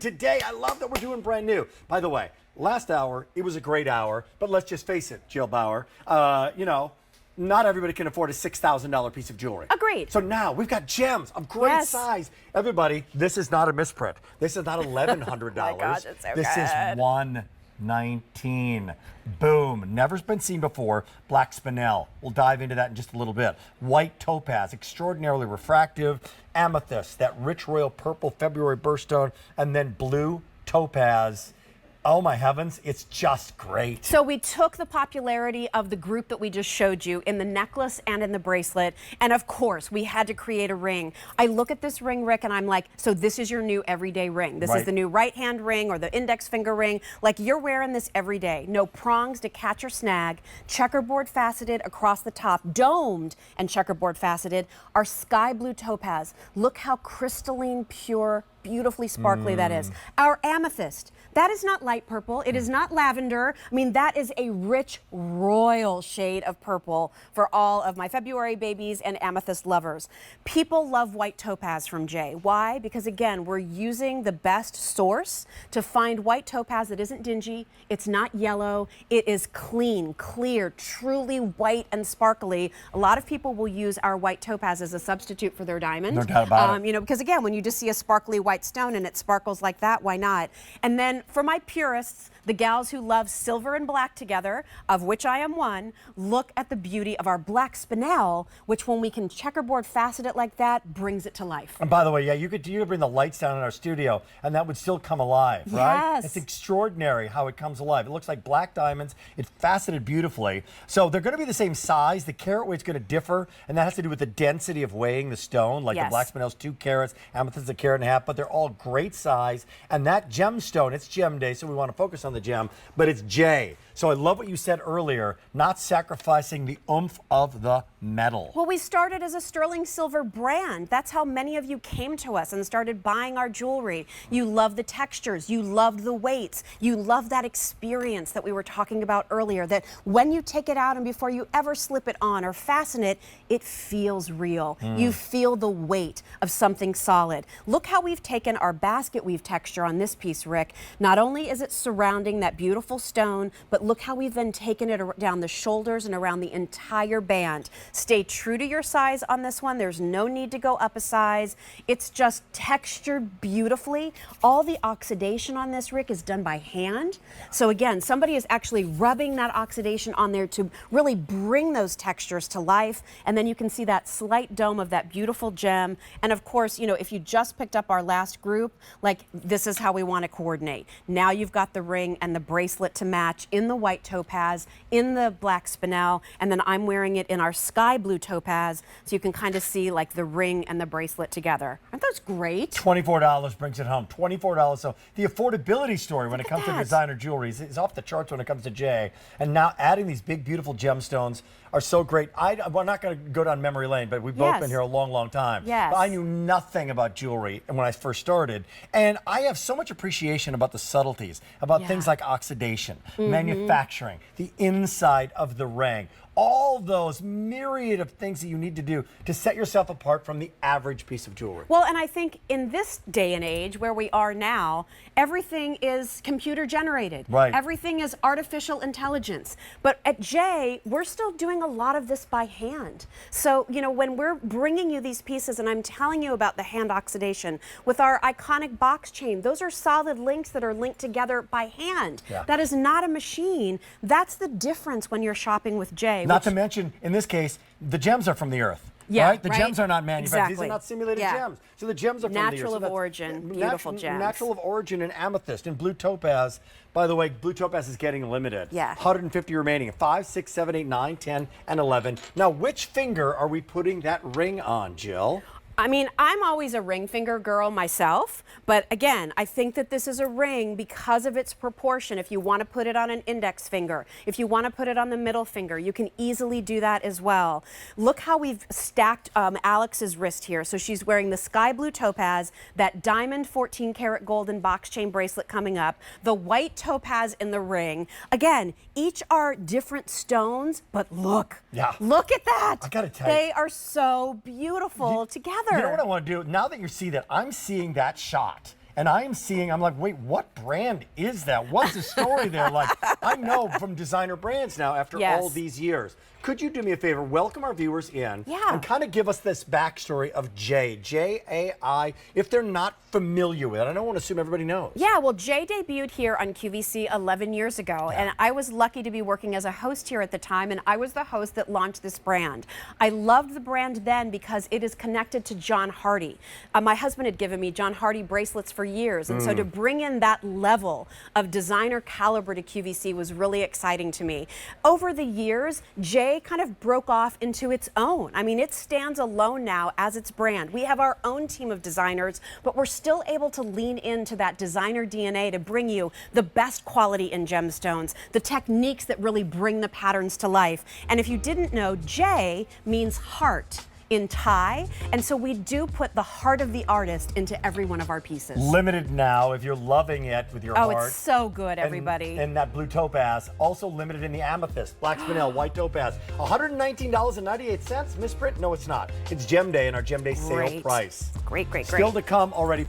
Today, I love that we're doing brand new. By the way, last hour, it was a great hour, but let's just face it, Jill Bauer, you know, not everybody can afford a $6,000 piece of jewelry. Agreed. So now we've got gems of great size. Everybody, this is not a misprint. This is not $1,100. My gosh, it's so this good. is $119. Boom. Never been seen before. Black spinel. We'll dive into that in just a little bit. White topaz, extraordinarily refractive. Amethyst, that rich royal purple February birthstone, and then blue topaz. Oh my heavens, it's just great. So we took the popularity of the group that we just showed you in the necklace and in the bracelet, and of course we had to create a ring. I look at this ring, Rick, and I'm like, so this is your new everyday ring. This is the new right hand ring or the index finger ring. Like, you're wearing this every day. No prongs to catch or snag, checkerboard faceted across the top, domed and checkerboard faceted. Our sky blue topaz. Look how crystalline, pure, beautifully sparkly that is. Our amethyst, that is not light purple, it is not lavender. I mean, that is a rich royal shade of purple for all of my February babies and amethyst lovers. People love white topaz from Jay. Why? Because again, we're using the best source to find white topaz that isn't dingy, it's not yellow, it is clean, clear, truly white and sparkly. A lot of people will use our white topaz as a substitute for their diamond. No doubt about it. You know, because again, when you just see a sparkly white stone and it sparkles like that, why not? And then for my purists, the gals who love silver and black together, of which I am one, look at the beauty of our black spinel, which when we can checkerboard facet it like that, brings it to life. And by the way, yeah, you could bring the lights down in our studio and that would still come alive, right? Yes. It's extraordinary how it comes alive. It looks like black diamonds. It's faceted beautifully. So they're going to be the same size. The carat weight's going to differ, and that has to do with the density of weighing the stone. Like the black spinel's 2 carats, amethyst is 1.5 carats, but they're all great size. And that gemstone, it's gem day, so we want to focus on the gem, but it's J. So I love what you said earlier, not sacrificing the oomph of the metal. Well, we started as a sterling silver brand. That's how many of you came to us and started buying our jewelry. You love the textures, you loved the weights, you love that experience that we were talking about earlier, that when you take it out and before you ever slip it on or fasten it, it feels real. You feel the weight of something solid. Look how we've taken our basket weave texture on this piece, Rick. Not only is it surrounding that beautiful stone, but look how we've then taken it down the shoulders and around the entire band. Stay true to your size on this one. There's no need to go up a size. It's just textured beautifully. All the oxidation on this, Rick, is done by hand. So again, somebody is actually rubbing that oxidation on there to really bring those textures to life. And then you can see that slight dome of that beautiful gem. And of course, you know, if you just picked up our last group, like, this is how we want to coordinate. Now you've got the ring and the bracelet to match in the white topaz, in the black spinel, and then I'm wearing it in our sky blue topaz, so you can kind of see like the ring and the bracelet together. Aren't those great? $24 brings it home. $24. So the affordability story when it comes to designer jewelry is off the charts when it comes to Jay. And now adding these big, beautiful gemstones are so great. We're not going to go down memory lane, but we've both been here a long, long time. Yes. But I knew nothing about jewelry when I first started. And I have so much appreciation about the subtleties, about things like oxidation, manufacturing, the inside of the ring. All those myriad of things that you need to do to set yourself apart from the average piece of jewelry. Well, and I think in this day and age where we are now, everything is computer generated. Right. Everything is artificial intelligence. But at Jay, we're still doing a lot of this by hand. So, you know, when we're bringing you these pieces and I'm telling you about the hand oxidation, with our iconic box chain, those are solid links that are linked together by hand. That is not a machine. That's the difference when you're shopping with Jay. Not to mention, in this case, the gems are from the earth. Right? The gems are not manufactured. These are not simulated gems. So the gems are from the earth. Natural of origin. Beautiful gems. Natural of origin in amethyst and blue topaz. By the way, blue topaz is getting limited. 150 remaining. 5, 6, 7, 8, 9, 10, and 11. Now, which finger are we putting that ring on, Jill? I mean, I'm always a ring finger girl myself, but again, I think that this is a ring because of its proportion. If you want to put it on an index finger, if you want to put it on the middle finger, you can easily do that as well. Look how we've stacked Alex's wrist here. So she's wearing the sky blue topaz, that diamond 14 karat golden box chain bracelet coming up, the white topaz in the ring. Again, each are different stones, but look, look at that. I gotta tell you, they are so beautiful together. You know what I want to do? Now that you see that, I'm seeing that shot. and I'm like, wait, what brand is that? What's the story there? Like, I know from designer brands now after all these years. Could you do me a favor, welcome our viewers in, and kind of give us this backstory of Jay, J-A-I, if they're not familiar with it. I don't want to assume everybody knows. Yeah, well, Jay debuted here on QVC 11 years ago, and I was lucky to be working as a host here at the time, and I was the host that launched this brand. I loved the brand then because it is connected to John Hardy. My husband had given me John Hardy bracelets for years, and so to bring in that level of designer caliber to QVC was really exciting to me. Over the years, Jay kind of broke off into its own. I mean, it stands alone now as its brand. We have our own team of designers, but we're still able to lean into that designer DNA to bring you the best quality in gemstones, the techniques that really bring the patterns to life. And if you didn't know, J means heart in Thai, and so we do put the heart of the artist into every one of our pieces. Limited now, if you're loving it with your heart. Oh, it's so good, everybody. And that blue topaz, also limited in the amethyst, black spinel, white topaz. $119.98, misprint? No, it's not. It's Gem Day and our Gem Day sale price. Great. Still to come, already